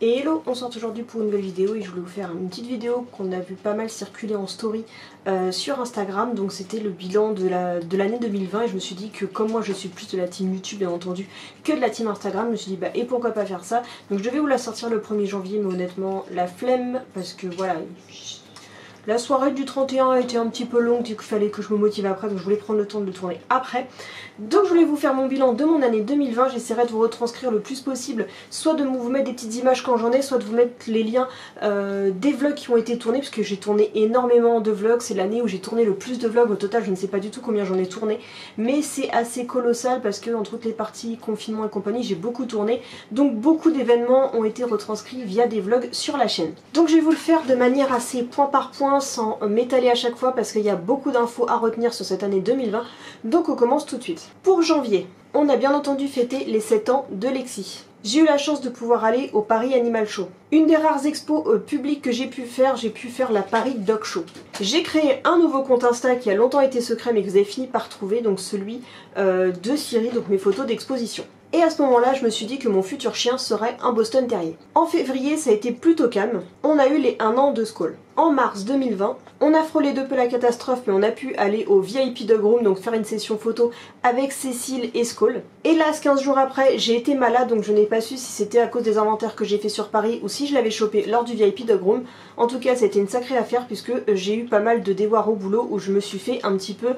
Et hello, on se retrouve aujourd'hui pour une nouvelle vidéo et je voulais vous faire une petite vidéo qu'on a vu pas mal circuler en story sur Instagram. Donc c'était le bilan de l'année 2020 et je me suis dit que comme moi je suis plus de la team YouTube bien entendu que de la team Instagram, je me suis dit bah et pourquoi pas faire ça. Donc je devais vous la sortir le 1er janvier mais honnêtement la flemme parce que voilà... La soirée du 31 a été un petit peu longue, il fallait que je me motive après, donc je voulais prendre le temps de le tourner après. Donc je voulais vous faire mon bilan de mon année 2020, j'essaierai de vous retranscrire le plus possible, soit de vous mettre des petites images quand j'en ai, soit de vous mettre les liens des vlogs qui ont été tournés, parce que j'ai tourné énormément de vlogs, c'est l'année où j'ai tourné le plus de vlogs, au total je ne sais pas du tout combien j'en ai tourné, mais c'est assez colossal parce que entre toutes les parties confinement et compagnie, j'ai beaucoup tourné, donc beaucoup d'événements ont été retranscrits via des vlogs sur la chaîne. Donc je vais vous le faire de manière assez point par point, sans m'étaler à chaque fois parce qu'il y a beaucoup d'infos à retenir sur cette année 2020, donc on commence tout de suite. Pour janvier, on a bien entendu fêté les 7 ans de Lexi. J'ai eu la chance de pouvoir aller au Paris Animal Show. Une des rares expos publiques que j'ai pu faire la Paris Dog Show. J'ai créé un nouveau compte Insta qui a longtemps été secret mais que vous avez fini par trouver, donc celui de Siri, donc mes photos d'exposition. Et à ce moment-là, je me suis dit que mon futur chien serait un Boston Terrier. En février, ça a été plutôt calme. On a eu les 1 an de Skull. En mars 2020, on a frôlé de peu la catastrophe, mais on a pu aller au VIP Dog Room, donc faire une session photo avec Cécile et Skull. Hélas, 15 jours après, j'ai été malade, donc je n'ai pas su si c'était à cause des inventaires que j'ai fait sur Paris ou si je l'avais chopé lors du VIP Dog Room. En tout cas, c'était une sacrée affaire puisque j'ai eu pas mal de déboires au boulot où je me suis fait un petit peu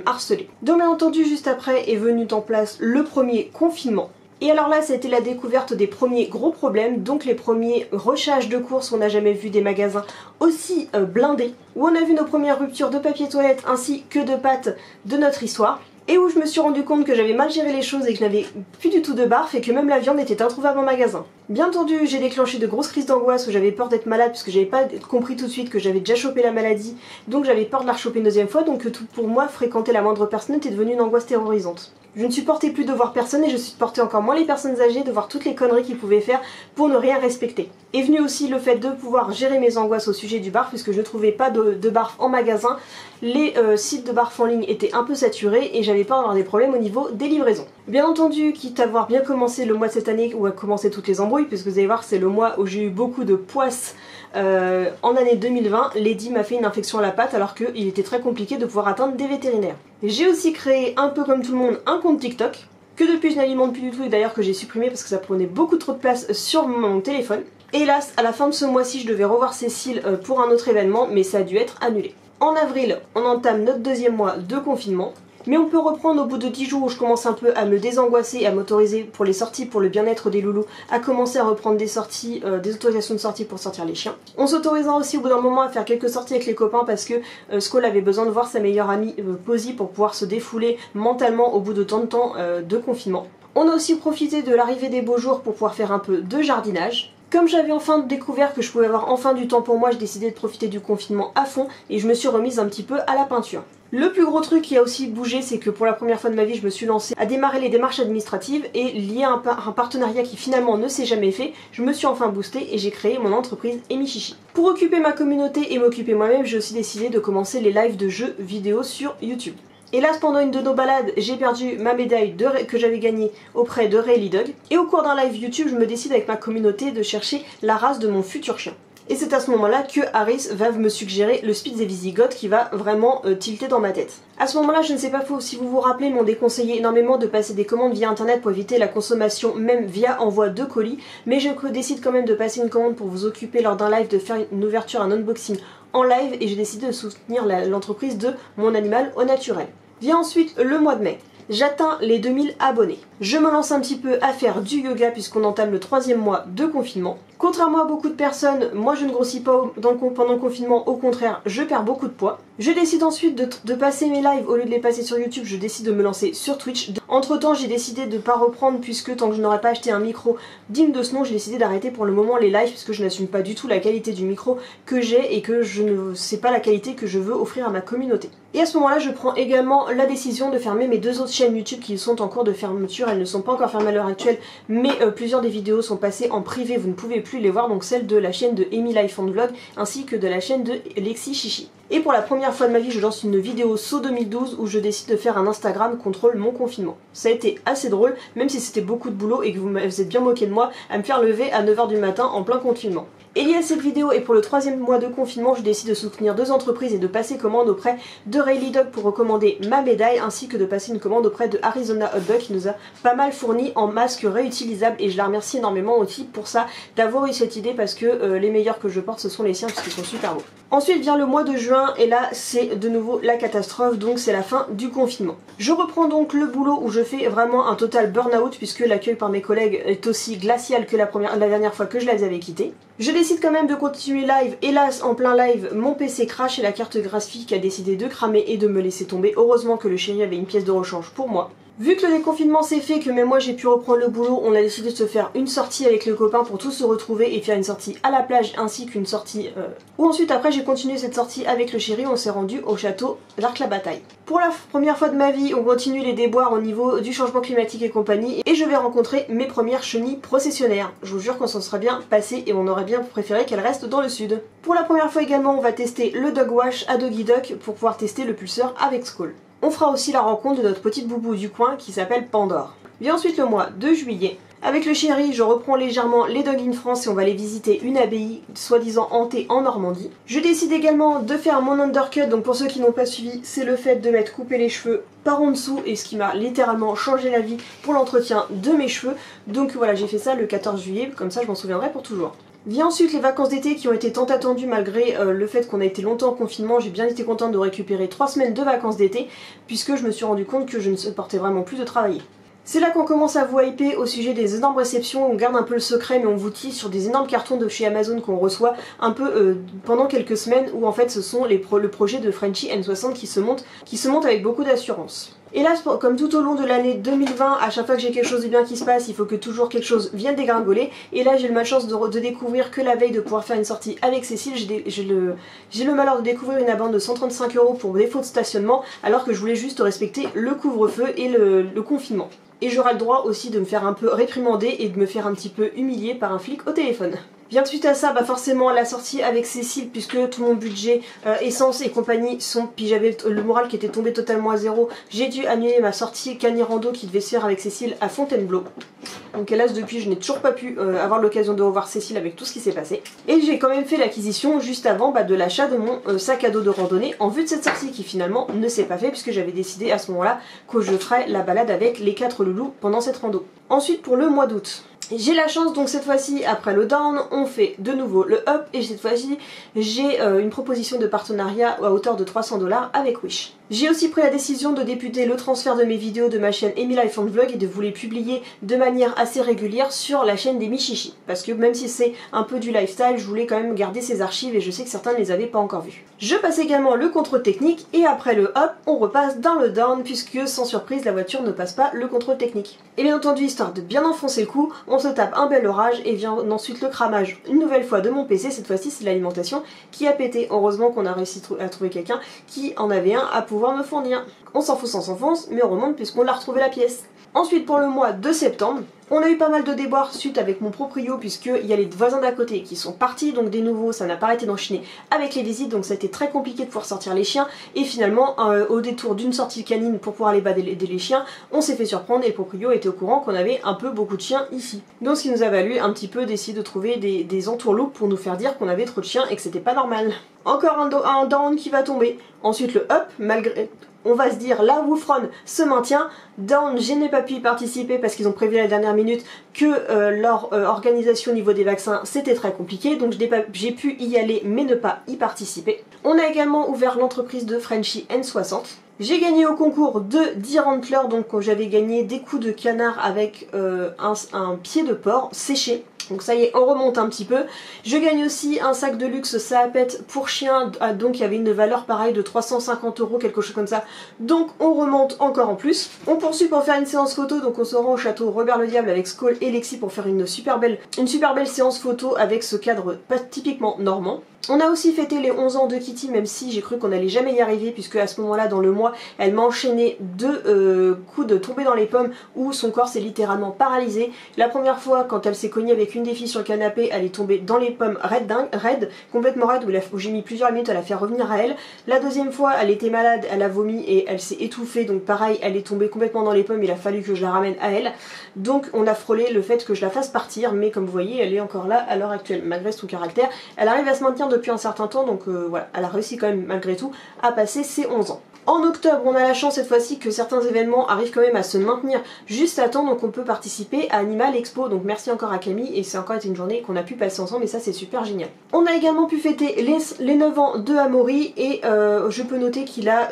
harceler. Donc bien entendu, juste après est venu en place le premier confinement. Et alors là, ça a été la découverte des premiers gros problèmes, donc les premiers rechages de courses, on n'a jamais vu des magasins aussi blindés, où on a vu nos premières ruptures de papier toilette ainsi que de pâtes de notre histoire, et où je me suis rendu compte que j'avais mal géré les choses et que je n'avais plus du tout de barf et que même la viande était introuvable en magasin. Bien entendu, j'ai déclenché de grosses crises d'angoisse où j'avais peur d'être malade puisque j'avais pas compris tout de suite que j'avais déjà chopé la maladie, donc j'avais peur de la rechoper une deuxième fois, donc tout pour moi, fréquenter la moindre personne était devenu une angoisse terrorisante. Je ne supportais plus de voir personne et je supportais encore moins les personnes âgées, de voir toutes les conneries qu'ils pouvaient faire pour ne rien respecter. Est venu aussi le fait de pouvoir gérer mes angoisses au sujet du barf puisque je ne trouvais pas de barf en magasin, les sites de barf en ligne étaient un peu saturés et j'avais peur d'avoir des problèmes au niveau des livraisons. Bien entendu, quitte à avoir bien commencé le mois de cette année où a commencé toutes les embrouilles, puisque vous allez voir c'est le mois où j'ai eu beaucoup de poisses en année 2020, Lady m'a fait une infection à la patte alors qu'il était très compliqué de pouvoir atteindre des vétérinaires. J'ai aussi créé, un peu comme tout le monde, un compte TikTok, que depuis je n'alimente plus du tout et d'ailleurs que j'ai supprimé parce que ça prenait beaucoup trop de place sur mon téléphone. Hélas, à la fin de ce mois-ci, je devais revoir Cécile pour un autre événement, mais ça a dû être annulé. En avril, on entame notre deuxième mois de confinement. Mais on peut reprendre au bout de 10 jours où je commence un peu à me désangoisser et à m'autoriser pour les sorties, pour le bien-être des loulous, à commencer à reprendre des sorties, des autorisations de sortie pour sortir les chiens. On s'autorisera aussi au bout d'un moment à faire quelques sorties avec les copains parce que Skull avait besoin de voir sa meilleure amie Posy pour pouvoir se défouler mentalement au bout de tant de temps de confinement. On a aussi profité de l'arrivée des beaux jours pour pouvoir faire un peu de jardinage. Comme j'avais enfin découvert que je pouvais avoir enfin du temps pour moi, j'ai décidé de profiter du confinement à fond et je me suis remise un petit peu à la peinture. Le plus gros truc qui a aussi bougé, c'est que pour la première fois de ma vie, je me suis lancée à démarrer les démarches administratives et lié à un partenariat qui finalement ne s'est jamais fait, je me suis enfin boostée et j'ai créé mon entreprise Emichichi. Pour occuper ma communauté et m'occuper moi-même, j'ai aussi décidé de commencer les lives de jeux vidéo sur YouTube. Hélas, pendant une de nos balades, j'ai perdu ma médaille que j'avais gagnée auprès de Rayleigh Dog. Et au cours d'un live YouTube, je me décide avec ma communauté de chercher la race de mon futur chien. Et c'est à ce moment-là que Harris va me suggérer le Spitz des Visigoths qui va vraiment tilter dans ma tête. À ce moment-là, je ne sais pas si vous vous rappelez, m'ont déconseillé énormément de passer des commandes via internet pour éviter la consommation même via envoi de colis, mais je décide quand même de passer une commande pour vous occuper lors d'un live, de faire une ouverture, un unboxing en live et j'ai décidé de soutenir l'entreprise de mon animal au naturel. Vient ensuite le mois de mai. J'atteins les 2000 abonnés. Je me lance un petit peu à faire du yoga puisqu'on entame le 3e mois de confinement. Contrairement à beaucoup de personnes, moi je ne grossis pas pendant le confinement, au contraire, je perds beaucoup de poids. Je décide ensuite de passer mes lives, au lieu de les passer sur YouTube, je décide de me lancer sur Twitch. Entre temps, j'ai décidé de ne pas reprendre puisque tant que je n'aurais pas acheté un micro digne de ce nom, j'ai décidé d'arrêter pour le moment les lives puisque je n'assume pas du tout la qualité du micro que j'ai et que je ne sais pas la qualité que je veux offrir à ma communauté. Et à ce moment-là, je prends également la décision de fermer mes 2 autres chaînes YouTube qui sont en cours de fermeture. Elles ne sont pas encore fermées à l'heure actuelle, mais plusieurs des vidéos sont passées en privé, vous ne pouvez plus les voir, donc celle de la chaîne de Amy Life and Vlog ainsi que de la chaîne de Lexi Chichi. Et pour la première fois de ma vie, je lance une vidéo saut 2012 où je décide de faire un Instagram contrôle mon confinement. Ça a été assez drôle, même si c'était beaucoup de boulot et que vous vous êtes bien moqué de moi à me faire lever à 9 h du matin en plein confinement. Et lié à cette vidéo et pour le 3e mois de confinement, je décide de soutenir 2 entreprises et de passer commande auprès de Rayleigh Dog pour recommander ma médaille, ainsi que de passer une commande auprès de Arizona Hot Dog qui nous a pas mal fourni en masques réutilisables, et je la remercie énormément aussi pour ça, d'avoir eu cette idée, parce que les meilleurs que je porte ce sont les siens parce qu'ils sont super beaux. Ensuite vient le mois de juin et là c'est de nouveau la catastrophe, donc c'est la fin du confinement. Je reprends donc le boulot où je fais vraiment un total burn-out puisque l'accueil par mes collègues est aussi glacial que la dernière fois que je les avais quittés. Je décide quand même de continuer live, hélas en plein live mon PC crash et la carte graphique a décidé de cramer et de me laisser tomber. Heureusement que le chéri avait une pièce de rechange pour moi. Vu que le déconfinement s'est fait, que même moi j'ai pu reprendre le boulot, on a décidé de se faire une sortie avec le copain pour tous se retrouver et faire une sortie à la plage ainsi qu'une sortie où ensuite après j'ai continué cette sortie avec le chéri, on s'est rendu au château d'Arc-la-Bataille. Pour la première fois de ma vie, on continue les déboires au niveau du changement climatique et compagnie et je vais rencontrer mes premières chenilles processionnaires. Je vous jure qu'on s'en serait bien passé et on aurait bien préféré qu'elles restent dans le sud. Pour la première fois également, on va tester le dog wash à Doggy Duck pour pouvoir tester le pulseur avec Skull. On fera aussi la rencontre de notre petite boubou du coin qui s'appelle Pandore. Vient ensuite le mois de juillet. Avec le chéri, je reprends légèrement les Dog in France et on va aller visiter une abbaye soi-disant hantée en Normandie. Je décide également de faire mon undercut, donc pour ceux qui n'ont pas suivi, c'est le fait de m'être coupé les cheveux par en dessous et ce qui m'a littéralement changé la vie pour l'entretien de mes cheveux. Donc voilà, j'ai fait ça le 14 juillet, comme ça je m'en souviendrai pour toujours. Vient ensuite les vacances d'été qui ont été tant attendues malgré le fait qu'on a été longtemps en confinement. J'ai bien été contente de récupérer 3 semaines de vacances d'été puisque je me suis rendu compte que je ne supportais vraiment plus de travailler. C'est là qu'on commence à vous hyper au sujet des énormes réceptions, on garde un peu le secret mais on vous tease sur des énormes cartons de chez Amazon qu'on reçoit un peu pendant quelques semaines où en fait ce sont le projet de Frenchy N60 qui se monte avec beaucoup d'assurance. Et là, comme tout au long de l'année 2020, à chaque fois que j'ai quelque chose de bien qui se passe, il faut que toujours quelque chose vienne dégringoler. Et là, j'ai le malchance de découvrir que la veille de pouvoir faire une sortie avec Cécile, j'ai le malheur de découvrir une abonde de 135 € pour défaut de stationnement, alors que je voulais juste respecter le couvre-feu et le confinement. Et j'aurai le droit aussi de me faire un peu réprimander et de me faire un petit peu humilier par un flic au téléphone. Bien suite à ça, forcément la sortie avec Cécile, puisque tout mon budget essence et compagnie puis j'avais le moral qui était tombé totalement à zéro, j'ai dû annuler ma sortie Cani-Rando qui devait se faire avec Cécile à Fontainebleau. Donc hélas depuis je n'ai toujours pas pu avoir l'occasion de revoir Cécile avec tout ce qui s'est passé. Et j'ai quand même fait l'acquisition juste avant de l'achat de mon sac à dos de randonnée en vue de cette sortie qui finalement ne s'est pas fait puisque j'avais décidé à ce moment-là que je ferais la balade avec les 4 loulous pendant cette rando. Ensuite pour le mois d'août. J'ai la chance donc cette fois-ci, après le down, on fait de nouveau le up et cette fois-ci j'ai une proposition de partenariat à hauteur de 300 $ avec Wish. J'ai aussi pris la décision de débuter le transfert de mes vidéos de ma chaîne Amy Life and Vlog et de vous les publier de manière assez régulière sur la chaîne des Michichi. Parce que même si c'est un peu du lifestyle, je voulais quand même garder ces archives et je sais que certains ne les avaient pas encore vues. Je passe également le contrôle technique et après le up, on repasse dans le down puisque sans surprise la voiture ne passe pas le contrôle technique. Et bien entendu, histoire de bien enfoncer le coup, on se tape un bel orage et vient ensuite le cramage une nouvelle fois de mon PC. Cette fois-ci c'est l'alimentation qui a pété. Heureusement qu'on a réussi à trouver quelqu'un qui en avait un à pouvoir me fournir. On s'enfonce, mais on remonte puisqu'on a retrouvé la pièce. Ensuite pour le mois de septembre, on a eu pas mal de déboires suite avec mon proprio puisqu'il y a les voisins d'à côté qui sont partis, donc des nouveaux, ça n'a pas arrêté d'enchaîner avec les visites, donc ça a été très compliqué de pouvoir sortir les chiens et finalement au détour d'une sortie canine pour pouvoir aller balader les chiens, on s'est fait surprendre et le proprio était au courant qu'on avait un peu beaucoup de chiens ici. Donc ce qui nous a valu un petit peu d'essayer de trouver des entourloupes pour nous faire dire qu'on avait trop de chiens et que c'était pas normal. Encore un down qui va tomber. Ensuite le up, malgré... On va se dire, la Woofron se maintient. Down, je n'ai pas pu y participer parce qu'ils ont prévu à la dernière minute que leur organisation au niveau des vaccins c'était très compliqué, donc j'ai pu y aller mais ne pas y participer. On a également ouvert l'entreprise de Frenchy N60. J'ai gagné au concours de 10 Rantlers, donc j'avais gagné des coups de canard avec un pied de porc séché. Donc ça y est, on remonte un petit peu. Je gagne aussi un sac de luxe Saapet pour chien, donc il y avait une valeur pareille de 350 €, quelque chose comme ça. Donc on remonte encore en plus. On poursuit pour faire une séance photo, donc on se rend au château Robert le Diable avec Skull et Lexi pour faire une super belle séance photo avec ce cadre pas typiquement normand. On a aussi fêté les 11 ans de Kitty, même si j'ai cru qu'on allait jamais y arriver, puisque à ce moment-là, dans le mois, elle m'a enchaîné 2 coups de tomber dans les pommes où son corps s'est littéralement paralysé. La première fois, quand elle s'est cognée avec une des filles sur le canapé, elle est tombée dans les pommes raide, complètement raide, où j'ai mis plusieurs minutes à la faire revenir à elle. La deuxième fois, elle était malade, elle a vomi et elle s'est étouffée, donc pareil, elle est tombée complètement dans les pommes, il a fallu que je la ramène à elle. Donc on a frôlé le fait que je la fasse partir, mais comme vous voyez, elle est encore là à l'heure actuelle, malgré son caractère. Elle arrive à se maintenir depuis un certain temps, donc voilà, elle a réussi quand même malgré tout à passer ses 11 ans. En octobre, on a la chance cette fois-ci que certains événements arrivent quand même à se maintenir juste à temps, donc on peut participer à Animal Expo, donc merci encore à Camille, et c'est encore été une journée qu'on a pu passer ensemble, et ça c'est super génial. On a également pu fêter les 9 ans de Amaury, et je peux noter qu'il a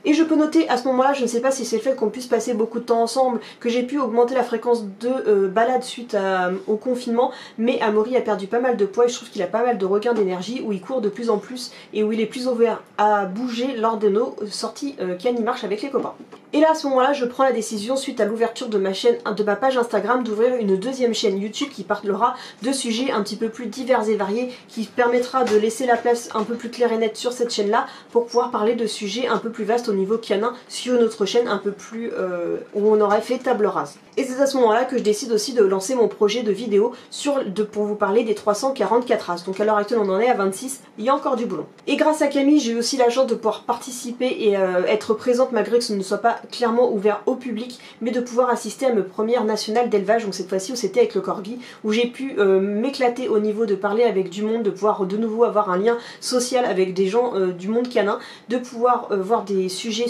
Et je peux noter à ce moment-là, je ne sais pas si c'est le fait qu'on puisse passer beaucoup de temps ensemble, que j'ai pu augmenter la fréquence de balade suite au confinement, mais Amaury a perdu pas mal de poids et je trouve qu'il a pas mal de regain d'énergie, où il court de plus en plus et où il est plus ouvert à bouger lors de nos sorties Canimarche avec les copains. Et là à ce moment-là, je prends la décision, suite à l'ouverture de ma page Instagram, d'ouvrir une deuxième chaîne YouTube qui parlera de sujets un petit peu plus divers et variés, qui permettra de laisser la place un peu plus claire et nette sur cette chaîne-là pour pouvoir parler de sujets un peu plus vastes au niveau canin sur une autre chaîne un peu plus où on aurait fait table rase. Et c'est à ce moment-là que je décide aussi de lancer mon projet de vidéo pour vous parler des 344 races. Donc à l'heure actuelle on en est à 26, il y a encore du boulot. Et grâce à Camille, j'ai eu aussi la chance de pouvoir participer et être présente malgré que ce ne soit pas clairement ouvert au public, mais de pouvoir assister à mes premières nationales d'élevage, donc cette fois-ci où c'était avec le corgi, où j'ai pu m'éclater au niveau de parler avec du monde, de pouvoir de nouveau avoir un lien social avec des gens du monde canin, de pouvoir voir des sujets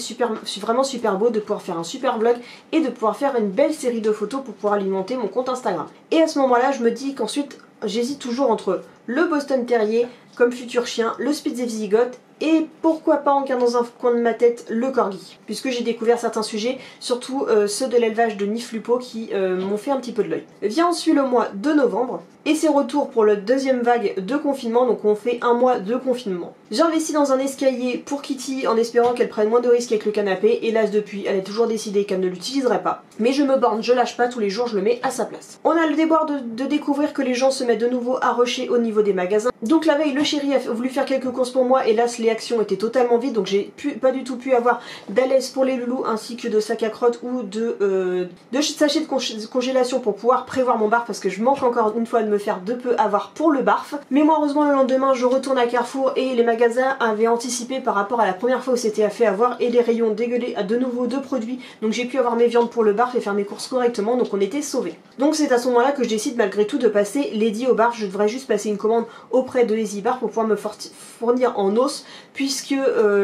vraiment super beaux, de pouvoir faire un super vlog et de pouvoir faire une belle série de photos pour pouvoir alimenter mon compte Instagram. Et à ce moment-là, je me dis qu'ensuite, j'hésite toujours entre le Boston Terrier comme futur chien, le Spitz et Visigoth, et pourquoi pas en gardant dans un coin de ma tête le corgi, puisque j'ai découvert certains sujets, surtout ceux de l'élevage de Nif-Lupo qui m'ont fait un petit peu de l'œil. Vient ensuite le mois de novembre, et c'est retour pour la deuxième vague de confinement, donc on fait un mois de confinement. J'investis dans un escalier pour Kitty en espérant qu'elle prenne moins de risques avec le canapé, hélas depuis elle a toujours décidé qu'elle ne l'utiliserait pas, mais je me borne, je lâche pas, tous les jours je le mets à sa place. On a le déboire de découvrir que les gens se mettent de nouveau à rusher au niveau des magasins, donc la veille le chéri a voulu faire quelques courses pour moi, hélas les actions étaient totalement vides, donc j'ai pas du tout pu avoir d'alaise pour les loulous ainsi que de sac à crottes ou de sachets de congélation pour pouvoir prévoir mon barf, parce que je manque encore une fois de me faire de peu avoir pour le barf. Mais moi heureusement le lendemain je retourne à Carrefour et les magasins avaient anticipé par rapport à la première fois où c'était fait avoir, et les rayons dégueulaient à de nouveau de produits, donc j'ai pu avoir mes viandes pour le barf et faire mes courses correctement, donc on était sauvés. Donc c'est à ce moment là que je décide malgré tout de passer Lady au barf. Je devrais juste passer une commande auprès de Easy Bar pour pouvoir me fournir en os, puisque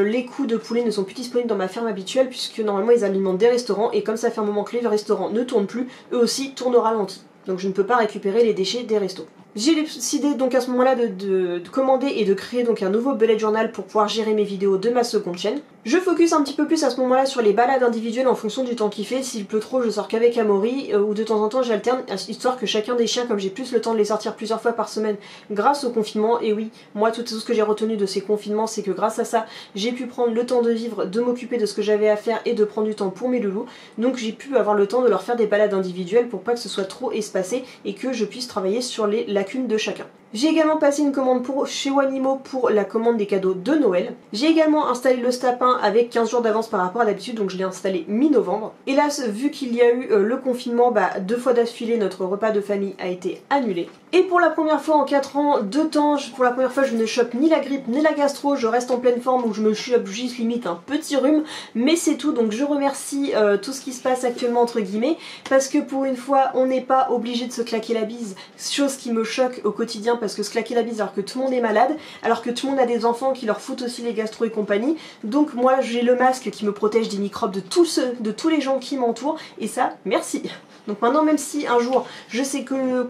les coups de poulet ne sont plus disponibles dans ma ferme habituelle, puisque normalement ils alimentent des restaurants, et comme ça fait un moment que les restaurants ne tournent plus, eux aussi tournent au ralenti. Donc je ne peux pas récupérer les déchets des restos. J'ai décidé donc à ce moment-là de commander et de créer donc un nouveau bullet journal pour pouvoir gérer mes vidéos de ma seconde chaîne. Je focus un petit peu plus à ce moment-là sur les balades individuelles en fonction du temps qu'il fait. S'il pleut trop, je sors qu'avec Amaury, ou de temps en temps j'alterne, histoire que chacun des chiens, comme j'ai plus le temps de les sortir plusieurs fois par semaine grâce au confinement, et oui, moi tout ce que j'ai retenu de ces confinements, c'est que grâce à ça, j'ai pu prendre le temps de vivre, de m'occuper de ce que j'avais à faire et de prendre du temps pour mes loulous. Donc j'ai pu avoir le temps de leur faire des balades individuelles pour pas que ce soit trop espacé et que je puisse travailler sur les lacunes de chacun. J'ai également passé une commande chez Wanimo pour la commande des cadeaux de Noël. J'ai également installé le sapin avec 15 jours d'avance par rapport à d'habitude, donc je l'ai installé mi-novembre. Hélas, vu qu'il y a eu le confinement, 2 fois d'affilée, notre repas de famille a été annulé. Et pour la première fois en 4 ans, pour la première fois je ne chope ni la grippe ni la gastro, je reste en pleine forme où je me chope juste limite un petit rhume, mais c'est tout. Donc je remercie tout ce qui se passe actuellement entre guillemets, parce que pour une fois on n'est pas obligé de se claquer la bise, chose qui me choque au quotidien, parce que se claquer la bise alors que tout le monde est malade, alors que tout le monde a des enfants qui leur foutent aussi les gastro et compagnie, donc moi j'ai le masque qui me protège des microbes de tous les gens qui m'entourent, et ça, merci. Donc maintenant, même si un jour je sais que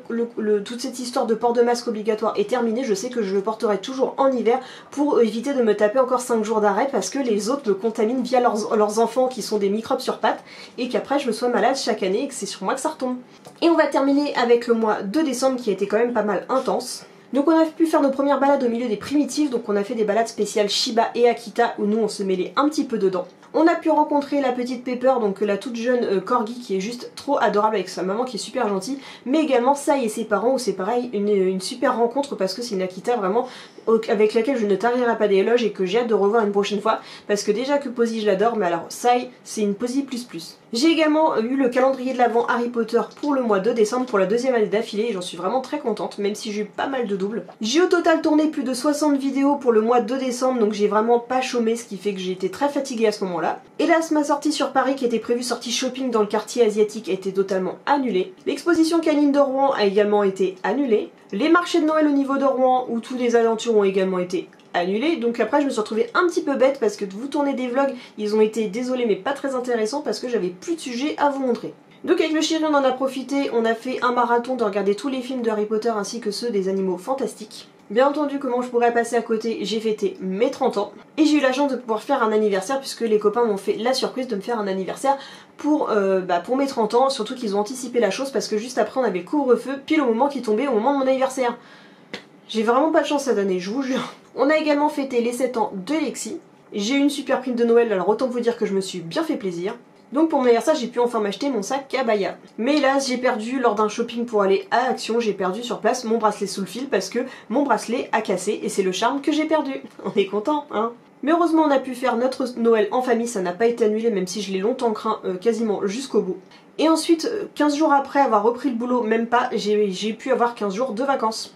toute cette histoire de port de masque obligatoire est terminée, je sais que je le porterai toujours en hiver pour éviter de me taper encore 5 jours d'arrêt, parce que les autres me contaminent via leurs enfants qui sont des microbes sur pattes, et qu'après je me sois malade chaque année et que c'est sur moi que ça retombe. Et on va terminer avec le mois de décembre qui a été quand même pas mal intense. Donc on a pu faire nos premières balades au milieu des primitifs, donc on a fait des balades spéciales Shiba et Akita où nous on se mêlait un petit peu dedans. On a pu rencontrer la petite Pepper, donc la toute jeune corgi qui est juste trop adorable avec sa maman qui est super gentille, mais également Sai et ses parents où c'est pareil, une super rencontre parce que c'est une Akita vraiment avec laquelle je ne tarirai pas d'éloges et que j'ai hâte de revoir une prochaine fois, parce que déjà que Posy je l'adore, mais alors Sai c'est une Posy plus plus. J'ai également eu le calendrier de l'Avent Harry Potter pour le mois de décembre pour la deuxième année d'affilée et j'en suis vraiment très contente, même si j'ai eu pas mal de doubles. J'ai au total tourné plus de 60 vidéos pour le mois de décembre, donc j'ai vraiment pas chômé, ce qui fait que j'ai été très fatiguée à ce moment-là. Hélas, ma sortie sur Paris qui était prévue sortie shopping dans le quartier asiatique a été totalement annulée. L'exposition canine de Rouen a également été annulée. Les marchés de Noël au niveau de Rouen, où tous les aventures ont également été annulés, donc après je me suis retrouvée un petit peu bête parce que de vous tourner des vlogs, ils ont été désolés mais pas très intéressants parce que j'avais plus de sujet à vous montrer. Donc avec le chéri on en a profité, on a fait un marathon de regarder tous les films de Harry Potter ainsi que ceux des animaux fantastiques. Bien entendu, comment je pourrais passer à côté, j'ai fêté mes 30 ans et j'ai eu la chance de pouvoir faire un anniversaire puisque les copains m'ont fait la surprise de me faire un anniversaire pour mes 30 ans, surtout qu'ils ont anticipé la chose parce que juste après on avait le couvre-feu pile au moment qui tombait au moment de mon anniversaire. J'ai vraiment pas de chance cette année, je vous jure. On a également fêté les 7 ans de Lexi. J'ai eu une super prime de Noël, alors autant vous dire que je me suis bien fait plaisir. Donc pour mon anniversaire, j'ai pu enfin m'acheter mon sac Kabaya. Mais hélas, j'ai perdu lors d'un shopping pour aller à Action, j'ai perdu sur place mon bracelet sous le fil parce que mon bracelet a cassé et c'est le charme que j'ai perdu. On est content, hein? Mais heureusement on a pu faire notre Noël en famille, ça n'a pas été annulé même si je l'ai longtemps craint quasiment jusqu'au bout. Et ensuite, 15 jours après avoir repris le boulot, même pas, j'ai pu avoir 15 jours de vacances.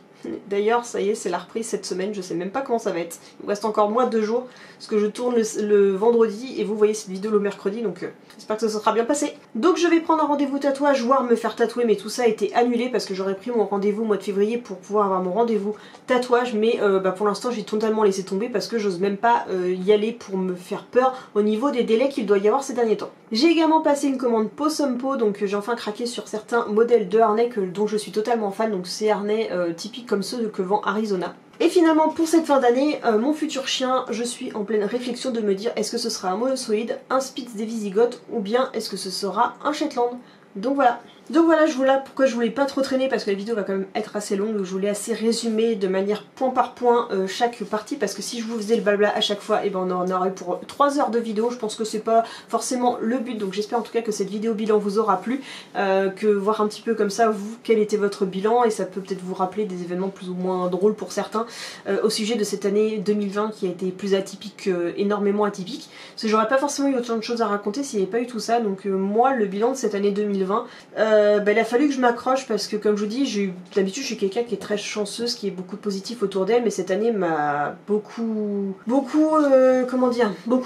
D'ailleurs, ça y est, c'est la reprise cette semaine, je sais même pas comment ça va être. Il me reste encore moi 2 jours, parce que je tourne le vendredi et vous voyez cette vidéo le mercredi, donc j'espère que ça sera bien passé. Donc je vais prendre un rendez-vous tatouage, voire me faire tatouer, mais tout ça a été annulé parce que j'aurais pris mon rendez-vous au mois de février pour pouvoir avoir mon rendez-vous tatouage, mais pour l'instant j'ai totalement laissé tomber parce que j'ose même pas y aller pour me faire peur au niveau des délais qu'il doit y avoir ces derniers temps. J'ai également passé une commande Possum-Po, donc j'ai enfin craqué sur certains modèles de harnais dont je suis totalement fan, donc ces harnais typiques comme ceux que vend Arizona. Et finalement pour cette fin d'année, mon futur chien, je suis en pleine réflexion de me dire est-ce que ce sera un monosoïde, un Spitz des Visigoths ou bien est-ce que ce sera un Shetland. Donc voilà. Donc voilà, pourquoi je voulais pas trop traîner parce que la vidéo va quand même être assez longue, donc je voulais assez résumer de manière point par point chaque partie parce que si je vous faisais le blabla à chaque fois, et ben on en aurait pour 3 heures de vidéo, je pense que c'est pas forcément le but, donc j'espère en tout cas que cette vidéo bilan vous aura plu, que voir un petit peu comme ça vous quel était votre bilan et ça peut peut-être vous rappeler des événements plus ou moins drôles pour certains au sujet de cette année 2020 qui a été plus atypique, énormément atypique, parce que j'aurais pas forcément eu autant de choses à raconter s'il n'y avait pas eu tout ça, donc moi le bilan de cette année 2020, il a fallu que je m'accroche parce que comme je vous dis, d'habitude je suis quelqu'un qui est très chanceuse, qui est beaucoup de positif autour d'elle, mais cette année m'a beaucoup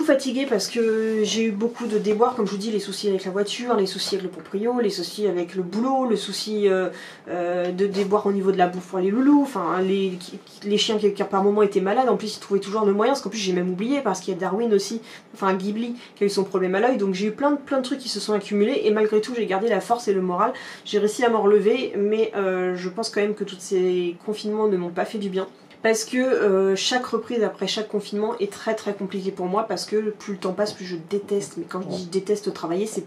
fatiguée parce que j'ai eu beaucoup de déboires, comme je vous dis, les soucis avec la voiture, les soucis avec le proprio, les soucis avec le boulot, le souci de déboires au niveau de la bouffe pour les loulous, enfin les chiens qui par moment étaient malades, en plus ils trouvaient toujours le moyen, parce qu'en plus j'ai même oublié parce qu'il y a Darwin aussi, enfin Ghibli qui a eu son problème à l'œil, donc j'ai eu plein de trucs qui se sont accumulés et malgré tout j'ai gardé la force et le moral. J'ai réussi à m'en relever, mais je pense quand même que tous ces confinements ne m'ont pas fait du bien. Parce que chaque reprise après chaque confinement est très compliqué pour moi parce que plus le temps passe, plus je déteste, mais quand je dis je déteste travailler, c'est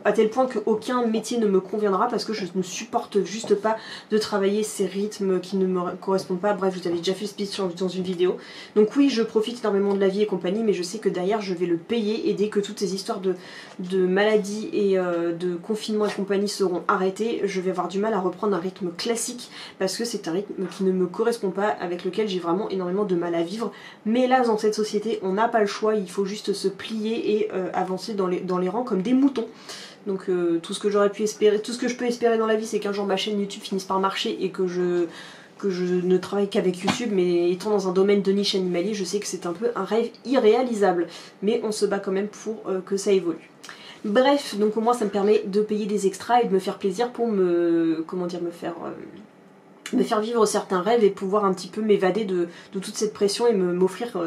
à tel point qu'aucun métier ne me conviendra parce que je ne supporte juste pas de travailler ces rythmes qui ne me correspondent pas. Bref, je vous avais déjà fait le speech dans une vidéo. Donc oui, je profite énormément de la vie et compagnie, mais je sais que derrière je vais le payer et dès que toutes ces histoires de maladies et de confinement et compagnie seront arrêtées, je vais avoir du mal à reprendre un rythme classique parce que c'est un rythme qui ne me correspond pas, avec lequel j'ai vraiment énormément de mal à vivre. Mais là, dans cette société, on n'a pas le choix, il faut juste se plier et avancer dans les rangs comme des moutons. Donc tout ce que j'aurais pu espérer, tout ce que je peux espérer dans la vie, c'est qu'un jour ma chaîne YouTube finisse par marcher et que je ne travaille qu'avec YouTube, mais étant dans un domaine de niche animalier, je sais que c'est un peu un rêve irréalisable. Mais on se bat quand même pour que ça évolue. Bref, donc au moins ça me permet de payer des extras et de me faire plaisir pour me faire vivre certains rêves et pouvoir un petit peu m'évader de toute cette pression et m'offrir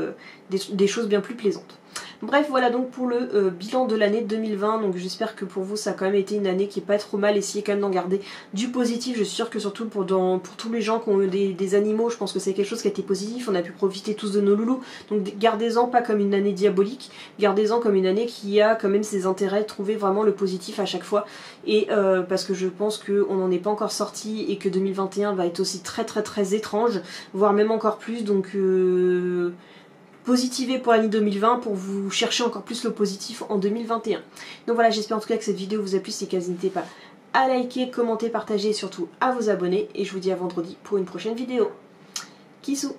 des choses bien plus plaisantes. Bref, voilà donc pour le bilan de l'année 2020, donc j'espère que pour vous ça a quand même été une année qui est pas trop mal, essayez quand même d'en garder du positif. Je suis sûre que surtout pour tous les gens qui ont eu des animaux, je pense que c'est quelque chose qui a été positif, on a pu profiter tous de nos loulous, donc gardez-en pas comme une année diabolique, gardez-en comme une année qui a quand même ses intérêts, trouvez vraiment le positif à chaque fois, et parce que je pense qu'on n'en est pas encore sorti et que 2021 va être aussi très étrange, voire même encore plus, donc positivez pour l'année 2020 pour vous chercher encore plus le positif en 2021. Donc voilà, j'espère en tout cas que cette vidéo vous a plu, si c'est le cas n'hésitez pas à liker, commenter, partager et surtout à vous abonner, et je vous dis à vendredi pour une prochaine vidéo. Kissou.